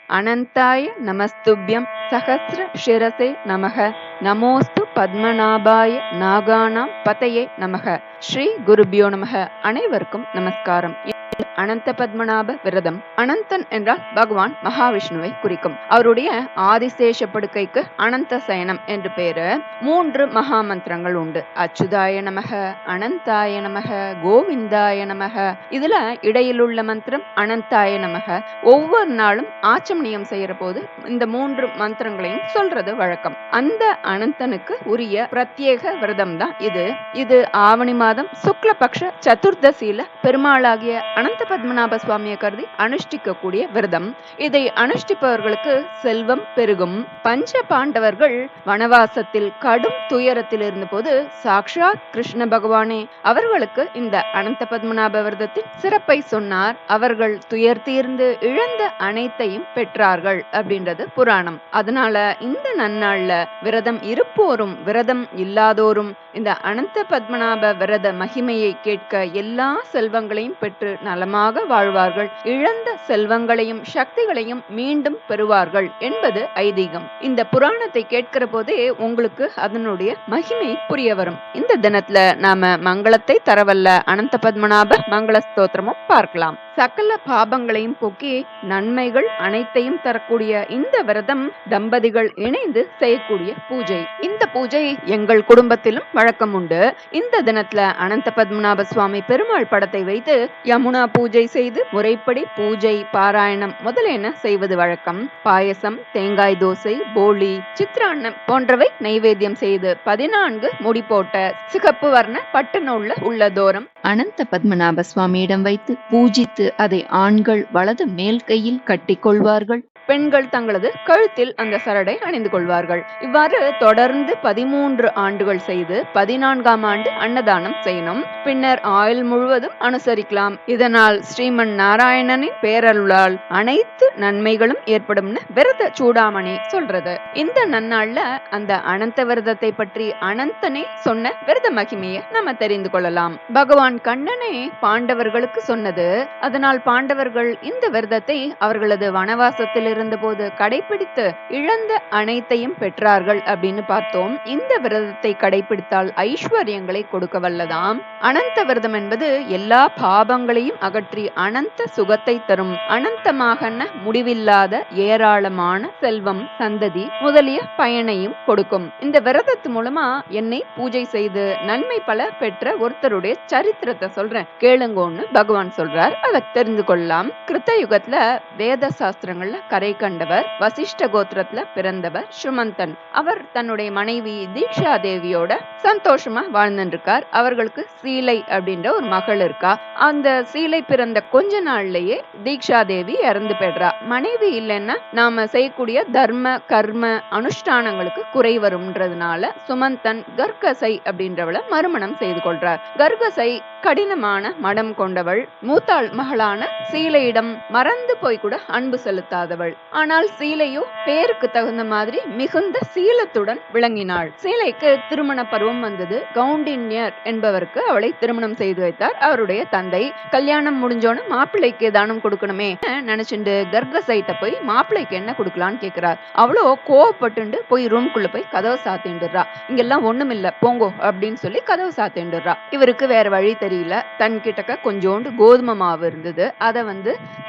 அனந்தாய நமஸ்துப்யம் சஹஸ்ர ஷிரசே நமக. நமோஸ்து பத்மநாபாய நாகானாம் பதயே நமக. ஸ்ரீ குருபியோ நமக. அனைவருக்கும் நமஸ்காரம். அனந்த பத்மநாப விரதம். அனந்தன் என்றால் பகவான் மகாவிஷ்ணுவை குறிக்கும். அவருடைய ஆதிசேஷ படுக்கைக்கு அனந்த சயனம் என்று பேரு. 3 மகா மந்திரங்கள் உண்டு. அச்சுதாய நமக, அனந்தாய நமக, கோவிந்தாய நமக. இதுல இடையிலுள்ள மந்திரம் அனந்தாய நமக. ஒவ்வொரு நாளும் ஆச்சமணியம் செய்யற போது இந்த 3 மந்திரங்களையும் சொல்றது வழக்கம். அந்த அனந்தனுக்கு உரிய பிரத்யேக விரதம் தான் இது. இது ஆவணி மாதம் சுக்லபக்ஷ சதுர்தசியில பெருமாளாகிய அனந்த பத்மநாப சுவாமியை கருதி அனுஷ்டிக்க கூடிய விரதம். இதை அனுஷ்டிப்பவர்களுக்கு செல்வம் பெருகும். பஞ்ச பாண்டவர்கள் வனவாசத்தில் கடும் துயரத்தில் இருந்த போது சாக்ஷாத் கிருஷ்ண பகவானே அவர்களுக்கு இந்த அனந்த பத்மநாப விரதத்தின் சிறப்பை சொன்னார். அவர்கள் துயர் தீர்ந்து இழந்த அனைத்தையும் பெற்றார்கள் அப்படின்றது புராணம். அதனால இந்த நன்னாள்ல விரதம் இருப்போரும் விரதம் இல்லாதோரும் இந்த அனந்த பத்மநாப விரத மகிமையை கேட்க எல்லா செல்வங்களையும் பெற்று நலமாக வாழ்வார்கள். இழந்த செல்வங்களையும் சக்திகளையும் மீண்டும் பெறுவார்கள் என்பது ஐதீகம். இந்த புராணத்தை கேட்கிற போதே உங்களுக்கு அதனுடைய மகிமை புரிய வரும். இந்த தினத்துல நாம மங்களத்தை தரவல்ல அனந்த பத்மநாப மங்கள ஸ்தோத்திரமும் பார்க்கலாம். சகல பாபங்களையும் போக்கி நன்மைகள் அனைத்தையும் தரக்கூடிய இந்த விரதம் தம்பதிகள் இணைந்து செய்யக்கூடிய பூஜை. இந்த பூஜை எங்கள் குடும்பத்திலும் வழக்கம் உண்டு. இந்த தினத்துல அனந்த பத்மநாப சுவாமி பெருமாள் படத்தை வைத்து யமுனா பூஜை செய்து முறைப்படி பூஜை பாராயணம் முதலென செய்வது வழக்கம். பாயசம், தேங்காய் தோசை, போலி, சித்ராண்ணம் போன்றவை நைவேத்தியம் செய்து 14 முடி போட்ட சிகப்பு வர்ண பட்டு நூல்ல உள்ள தோரம் அனந்த பத்மநாப சுவாமியிடம் வைத்து பூஜித்து அதை ஆண்கள் வலது மேல் கையில் கட்டிக்கொள்வார்கள். பெண்கள் தங்களது கழுத்தில் அந்த சரடை அணிந்து கொள்வார்கள். இவ்வாறு தொடர்ந்து 13 ஆண்டுகள் செய்து 14ஆம் ஆண்டு அன்னதானம் செய்யணும். பின்னர் ஆயுள் முழுவதும் அனுசரிக்கலாம். இதனால் ஸ்ரீமன் நாராயணனின் பேரருளால் அனைத்து நன்மைகளும் ஏற்படும்னு விரத சூடாமணி சொல்றது. இந்த நன்னாள்ல அந்த அனந்த விரதத்தை பற்றி அனந்தனே சொன்ன விரத மகிமையை நம்ம தெரிந்து கொள்ளலாம். பகவான் கண்ணனே பாண்டவர்களுக்கு சொன்னது. அதனால் பாண்டவர்கள் இந்த விரதத்தை அவர்களது வனவாசத்தில் இருந்தபோது கடைபிடித்து இழந்த அனைத்தையும் பெற்றார்கள் அப்படின்னு பார்த்தோம். இந்த விரதத்தை கடைபிடித்தால் ஐஸ்வர்யங்களை கொடுக்க வல்லதாம். அனந்த விரதம் என்பது எல்லா பாபங்களையும் அகற்றி அனந்த சுகத்தை தரும். அனந்தமாக முடிவில்லாத ஏராளமான செல்வம், சந்ததி முதலிய பயனையும் கொடுக்கும். இந்த விரதத்து மூலமா என்னை பூஜை செய்து நன்மை பல பெற்ற ஒருத்தருடைய சரித்திரத்தை சொல்றேன் கேளுங்கன்னு பகவான் சொல்றார். அதை தெரிந்து கொள்ளலாம். கிருத்த யுகத்துல வேத சாஸ்திரங்கள்ல கரை கண்டவர். வசிஷ்ட கோத்திரத்துல பிறந்தவர் சுமந்தன். அவர் தன்னுடைய மனைவி தீக்ஷா தேவியோட சந்தோஷமா வாழ்ந்துட்டு இருக்கார். அவர்களுக்கு சீலை அப்படின்ற ஒரு மகள் இருக்கா. அந்த சீலை பிறந்த கொஞ்ச நாள்லயே தீக்ஷா தேவி இறந்து போயிடுறா. மனைவி இல்லைன்னா நாம செய்யக்கூடிய தர்ம கர்ம அனுஷ்டானங்களுக்கு குறை வரும்ன்றதுனால சுமந்தன் கர்கசை அப்படின்றவளை மறுமணம் செய்து கொள்றார். கர்கசை கடினமான மடம் கொண்டவள். மூத்தாள் மகளான சீலையிடம் மறந்து போய் கூட அன்பு செலுத்தாதவள். ஆனால் சீலையோ பேருக்கு தகுந்த மாதிரி மிகுந்த சீலத்துடன் விளங்கினாள். சீலைக்கு திருமண பருவம் வந்தது. கவுண்டின்யர் என்பவருக்கு அவளை திருமணம் செய்து வைத்தார் அவருடைய தந்தை. கல்யாணம் முடிஞ்சோன்னு மாப்பிள்ளைக்கு தானம் கொடுக்கணுமே நினைச்சுண்டு கர்கசைட்ட போய் மாப்பிள்ளைக்கு என்ன கொடுக்கலான்னு கேட்கிறார். அவ்வளோ கோவப்பட்டு போய் ரூம்குள்ள போய் கதவை சாத்திண்டுறா. இங்கெல்லாம் ஒண்ணுமில்ல போங்கோ அப்படின்னு சொல்லி கதவை சாத்திண்டுறா. இவருக்கு வேற வழி தெரியல. தன் கிட்டக்க கொஞ்சோண்டு கோதுமை மாவு இருந்தது. அதை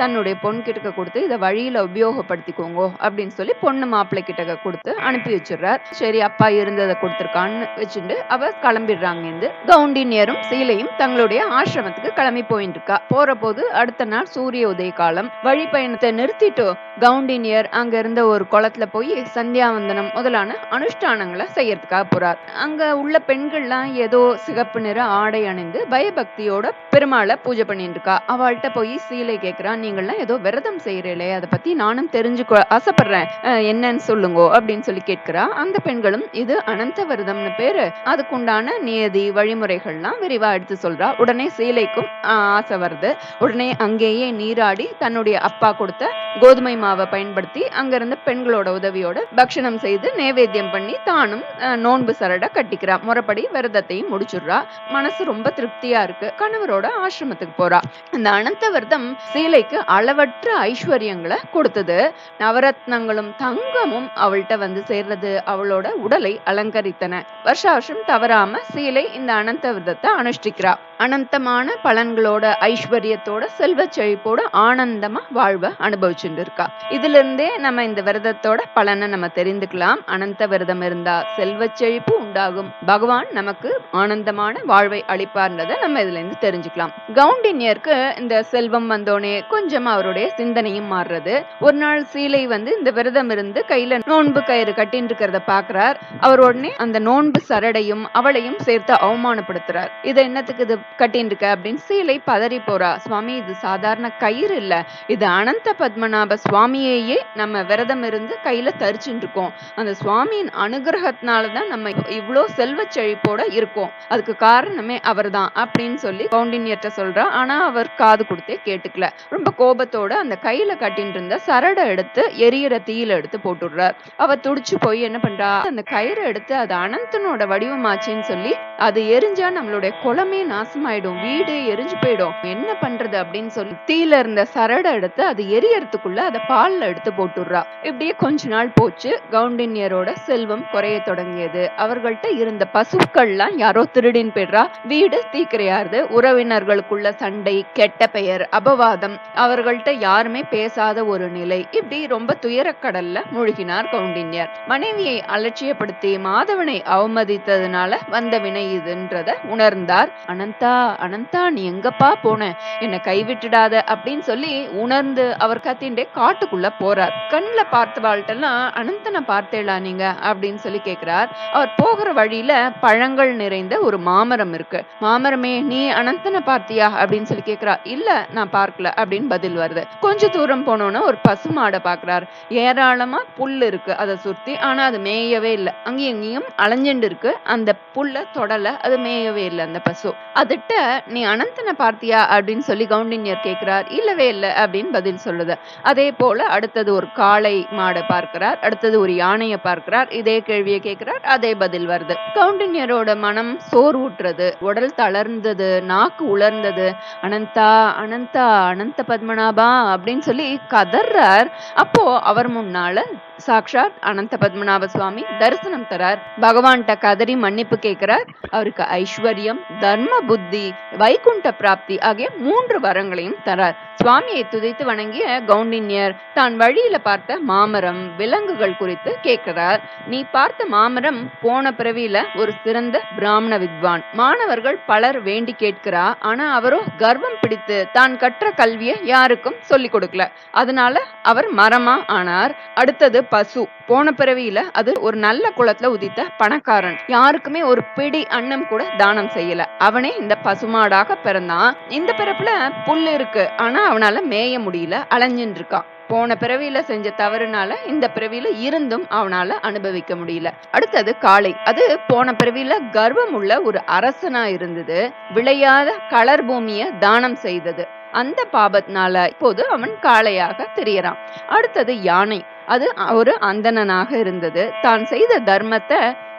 தன்னுடைய பொன் கிட்டக்க கொடுத்து இதை வழியில உபயோகப்படுத்திக்கோங்க அப்படின்னு சொல்லி பொண்ணு மாப்பிள்ளை கிட்ட கொடுத்து அனுப்பி வச்சிடுறார். சரி அப்பா இருந்ததை கொடுத்திருக்கான்னு வச்சுட்டு அவ கிளம்பிடுறாங்க. கவுண்டினியரும் சீலையும் தங்களுடைய ஆசிரமத்துக்கு கிளம்பி போயிட்டு இருக்கா. போற போது அடுத்த நாள் சூரிய உதய காலம். வழி பயணத்தை நிறுத்திட்டு கவுண்டினியர் அங்க இருந்த ஒரு குளத்துல போய் சந்தியாவந்தனம் முதலான அனுஷ்டானங்களை செய்யறதுக்காக போறார். அங்க உள்ள பெண்கள்லாம் ஏதோ சிகப்பு நிற ஆடை அணிந்து பயபக்தியோட பெருமாளை பூஜை பண்ணிட்டு இருக்கா. அவள்கிட்ட போய் சீலை கேட்கிறா, நீங்கள்லாம் ஏதோ விரதம் செய்யறீங்களே, அதை பத்தி நானும் தெரிஞ்சுக்க ஆசைப்படுறேன், என்னன்னு சொல்லுங்க அப்படின்னு சொல்லி கேட்கிறா. அந்த பெண்களும் இது அனந்த விரதம்னு பேரு, அதுக்குண்டான நியதி வழிமுறைகள்லாம் விரிவா எடுத்து சொல்றா. உடனே சீலைக்கும் ஆசை வருது. உடனே அங்கேயே நீராடி தன்னுடைய அப்பா கொடுத்த கோதுமை மாவை பயன்படுத்தி அங்க இருந்த பெண்களோட உதவியோட பக்ஷணம் செய்து நைவேத்தியம் பண்ணி தானும் நோன்பு சரட கட்டிக்கிறா. முறைப்படி விரதத்தையும் முடிச்சுடுறா. மனசு ரொம்ப திருப்தியா இருக்கு. கணவரோட ஆசிரமத்துக்கு போறா. அந்த அனந்த விரதம் சீலைக்கு அளவற்ற ஐஸ்வர்யங்களை கொடுத்தது. கொடுத்தது. நவரத்னங்களும் தங்கமும் அவள்கிட்ட வந்து சேர்றது அவளோட உடலை அலங்கரித்தன. வருஷா வருஷம் தவறாம சீலை இந்த அனந்த விரதத்தை அனுஷ்டிக்கிறா. அனந்தமான பலன்களோட, ஐஸ்வர்யத்தோட, செல்வ செழிப்போட ஆனந்தமா வாழ்வை அனுபவிச்சுட்டு இருக்கா. இதுல இருந்தே நம்ம இந்த விரதத்தோட பலனை நம்ம தெரிந்துக்கலாம். அனந்த விரதம் இருந்தா செல்வ செழிப்பு உண்டாகும், பகவான் நமக்கு ஆனந்தமான வாழ்வை அளிப்பார்ன்றதை நம்ம இதுல இருந்து தெரிஞ்சுக்கலாம். கவுண்டின்யருக்கு இந்த செல்வம் வந்தோடனே கொஞ்சம் அவருடைய சிந்தனையும் மாறுறது. ஒரு நாள் சீலை வந்து இந்த விரதம் இருந்து கையில நோன்பு கயிறு கட்டின்னு இருக்கிறத பாக்குறார். அவர் உடனே அந்த நோன்பு சரடையும் அவளையும் சேர்த்து அவமானப்படுத்துறார். இதை என்னத்துக்கு இது கட்டின்னு இருக்க அப்படின்னு சீலை பதறி போறா. சுவாமி, இது சாதாரண கயிறு இல்ல, இது அனந்த பத்மநாப சுவாமியையே நம்ம விரதம் இருந்து கையில தரிச்சுட்டு இருக்கோம். அந்த சுவாமியின் அனுகிரகத்தினாலதான் நம்ம இவ்வளோ செல்வ செழிப்போட இருக்கோம். அதுக்கு காரணமே அவர் தான் அப்படின்னு சொல்லி கவுண்டின்யர்ட்ட சொல்றா. ஆனா அவர் காது கொடுத்தே கேட்டுக்கல. ரொம்ப கோபத்தோட அந்த கையில கட்டின்னு இருந்த சரடை எடுத்து எரியற தீயில எடுத்து போட்டுடுறார். அவ துடிச்சு போய் என்ன பண்றா, அந்த கயிறை எடுத்து அது அனந்தனோட வடிவமாச்சுன்னு சொல்லி அது எரிஞ்சா நம்மளுடைய குளமே நாசமாயிடும், வீடு எரிஞ்சு போயிடும், என்ன பண்றது அப்படின்னு சொல்லி தீயில இருந்த சரடை எடுத்து அது எரியறதுக்குள்ள அதை பால்ல எடுத்து போட்டுடுறா. இப்படியே கொஞ்ச நாள் போச்சு. கவுண்டின்யரோட செல்வம் குறைய தொடங்கியது. அவர்கள்ட்ட இருந்த பசுக்கள்லாம் யாரோ திருடின்னு போயிடுறா. வீடு தீக்கிரையாருது. உறவினர்களுக்குள்ள சண்டை, கெட்ட பெயர், அபவாதம், அவர்கள்ட்ட யாருமே பேசாத ஒரு நிலை. இப்படி ரொம்ப துயரக்கடல்ல மூழ்கினார் கவுண்டின்யர். மனைவியை அலட்சியப்படுத்தி மாதவனை அவமதித்ததுனால வந்த வினை இதுன்றத உணர்ந்தார். அனந்தா, அனந்தா, நீ எங்கப்பா போன, என்னை கைவிட்டுடாத அப்படின்னு சொல்லி உணர்ந்து அவர் கத்திண்டே காட்டுக்குள்ள போறார். கண்ணுல பார்த்தவாழ்கிட்டெல்லாம் அனந்தனை பார்த்தேளா நீங்க அப்படின்னு சொல்லி கேட்கிறார். அவர் போகிற வழியில பழங்கள் நிறைந்த ஒரு மாமரம் இருக்கு. மாமரமே, நீ அனந்தனை பார்த்தியா அப்படின்னு சொல்லி கேட்கிறா. இல்ல, நான் பார்க்கல அப்படின்னு பதில் வருது. கொஞ்ச தூரம் போனோன்னு ஒரு பசுமாடை பாக்குறார். ஏராளமா புல் இருக்கு அதை சுத்தி. ஆனா அது மேயவே இல்லை. அங்கேயும் இங்கேயும் அலைஞ்சுண்டு இருக்கு. அந்த புல்ல தொடல, அது மேயவே இல்லை அந்த பசு. அதுட்ட நீ அனந்தனை பார்த்தியா அப்படின்னு சொல்லி கவுண்டின்யர் கேட்கிறார். இல்லவே இல்லை அப்படின்னு பதில் சொல்லுது. அதே போல அடுத்தது ஒரு காளை மாடை பார்க்கிறார். அடுத்தது ஒரு யானையை பார்க்கிறார். இதே கேள்வியை கேட்கிறார். அதே பதில் வருது. கவுண்டின்யரோட மனம் சோர்வுற்றது, உடல் தளர்ந்தது, நாக்கு உலர்ந்தது. அனந்தா, அனந்தா, அனந்த பத்மநாபா அப்படின்னு சொல்லி கதர்றார். அப்போ அவர் முன்னால சாக்ஷாத் அனந்த பத்மநாப சுவாமி தரிசனம் தரார். பகவான்கிட்ட கதறி மன்னிப்பு கேட்கிறார். அவருக்கு ஐஸ்வர்யம், தர்ம புத்தி, வைகுண்ட பிராப்தி ஆகிய 3 வரங்களையும் தரார். சுவாமியை துதித்து வணங்கிய கவுண்டின்யர் தான் வழியில பார்த்த மாமரம், விலங்குகள் குறித்து கேட்கிறார். நீ பார்த்த மாமரம் போன பிறவியில ஒரு சிறந்த பிராமண வித்வான். மாணவர்கள் பலர் வேண்டி கேட்கிறா. ஆனா அவரோ கர்வம் பிடித்து தான் கற்ற கல்வியை யாருக்கும் சொல்லி கொடுக்கல. அதனால அவர் மரமா ஆனார். அடுத்தது பசு. போன பிறவியில அது ஒரு நல்ல குலத்துல உதித்த பணக்காரன். யாருக்குமே ஒரு பிடி அன்னம் கூட தானம் செய்யல. அவனே இந்த பசுமாடாக பிறந்தான். இந்த பிறப்புல புல்லு இருக்கு, ஆனா அவனால மேய முடியல, அலைஞ்சின்னு இருக்கான். போன பிறவியில செஞ்ச தவறுனால இந்த பிறவியில இருந்தும் அவனால அனுபவிக்க முடியல. அடுத்தது காளை. அது போன பிறவியில கர்வம் உள்ள ஒரு அரசனா இருந்தது. விளையாத களர் பூமிய தானம் செய்தது. அந்த பாபத்தினால இப்போது அவன் காளையாக தெரியறான். அடுத்தது யானை. அது ஒரு அந்தணனாக இருந்தது. தான் செய்த தர்மத்தை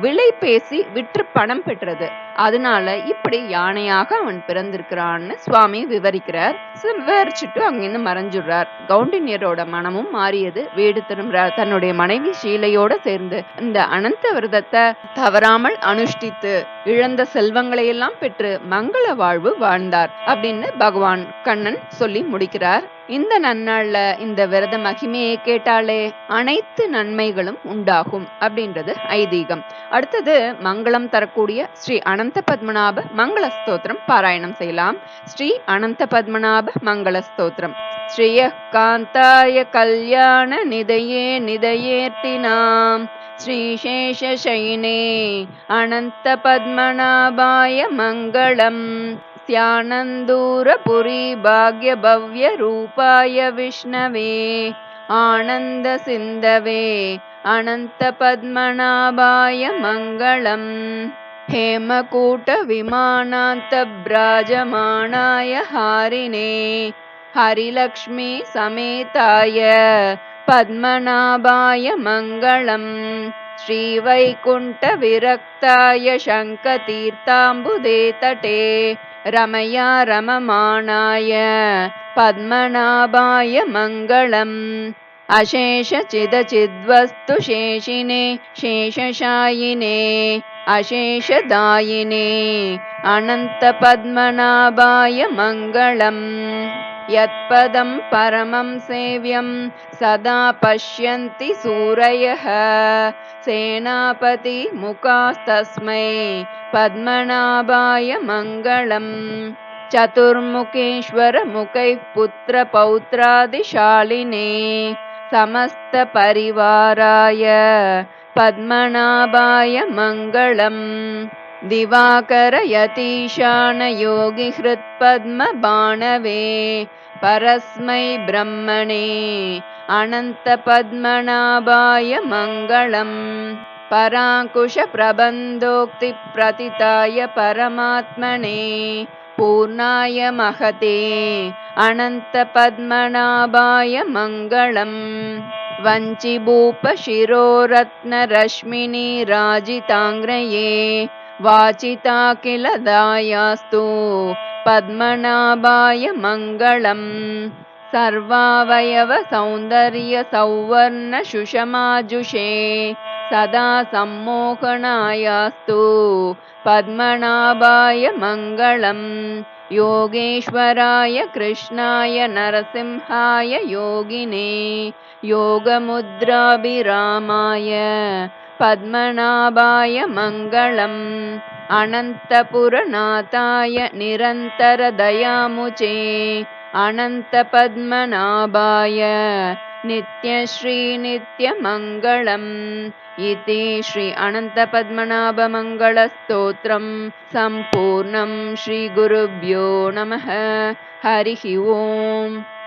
விலை பேசி விற்று பணம் பெற்றது. அதனால இப்படி யானையாக அவன் பிறந்திருக்கிறான்னு சுவாமி விவரிக்கிறார். விவரிச்சுட்டு அங்கிருந்து மறைஞ்சுடுறார். கவுண்டின்யரோட மனமும் மாறியது. வீடு திரும்புறார். தன்னுடைய மனைவி ஷீலையோட சேர்ந்து இந்த அனந்த விரதத்தை தவறாமல் அனுஷ்டித்து இழந்த செல்வங்களை எல்லாம் பெற்று மங்கள வாழ்வு வாழ்ந்தார் அப்படின்னு பகவான் கண்ணன் சொல்லி முடிக்கிறார். இந்த நன்னாள்ல இந்த விரத மகிமையை கேட்டாலே அனைத்து நன்மைகளும் உண்டாகும் அப்படின்றது ஐதீகம். அடுத்தது மங்களம் தரக்கூடிய ஸ்ரீ அனந்த பத்மநாப மங்கள ஸ்தோத்திரம் பாராயணம் செய்யலாம். ஸ்ரீ அனந்த பத்மநாப மங்கள ஸ்தோத்திரம். ஸ்ரீய காந்தாய கல்யாண நிதையே நிதையேர்த்தினாம் ஸ்ரீசேஷ சைனே அனந்த பத்மநாபாய மங்களம் ஸ்யானந்தூரபுரி பாக்ய பவ்ய ரூபாய விஷ்ணவே ஆனந்த சிந்தவே அனந்த பத்மநாபாய மங்களம் ஹேமகூட விமானாந்த பிராஜமானாய ஹாரினே ஹரிலக்ஷ்மி சமேதாய பத்மநாபாய மங்களம் ஸ்ரீவைகுண்ட விரக்தாய சங்கதீர்த்தாம்புதே தடே ரமயா ரமமானாய பத்மநாபாய மங்களம் अशेषचिदचिद्वस्तु शेषिने शेषशायिने अशेषदायिने अनन्तपद्मनाभाय मङ्गलम्। यत्पदं परमं सेव्यं सदा पश्यन्ति सूरयः सेनापति मुखास्तस्मै पद्मनाभाय मङ्गलम्। चतुर्मुखेश्वर मुखैः पुत्रपौत्रादिशालिने समस्तपरिवाराय पद्मनाभाय मङ्गलम्। दिवाकर यतीशान योगिहृत्पद्मबाणवे परस्मै ब्रह्मणे अनन्तपद्मनाभाय मङ्गलम्। पराङ्कुशप्रबन्धोक्तिप्रथिताय परमात्मने पूर्णाय महते अनन्तपद्मनाभाय मङ्गलम्। वञ्चिभूपशिरोरत्नरश्मिनि राजिताङ्ग्रये वाचिताखिलदायास्तु पद्मनाभाय मङ्गलम्। सर्वावयवसौन्दर्यसौवर्णसुषमाजुषे सदा सम्मोहनायास्तु पद्मनाभाय मङ्गलम्। योगेश्वराय कृष्णाय नरसिंहाय योगिने योगमुद्राभिरामाय पद्मनाभाय मङ्गलम्। अनन्तपुरनाथाय निरन्तरदयामुचे अनन्तपद्मनाभाय नित्यश्रीनित्यमङ्गलम्। इति श्री अनन्तपद्मनाभमङ्गलस्तोत्रं सम्पूर्णं। श्रीगुरुभ्यो नमः। हरिः ओम्।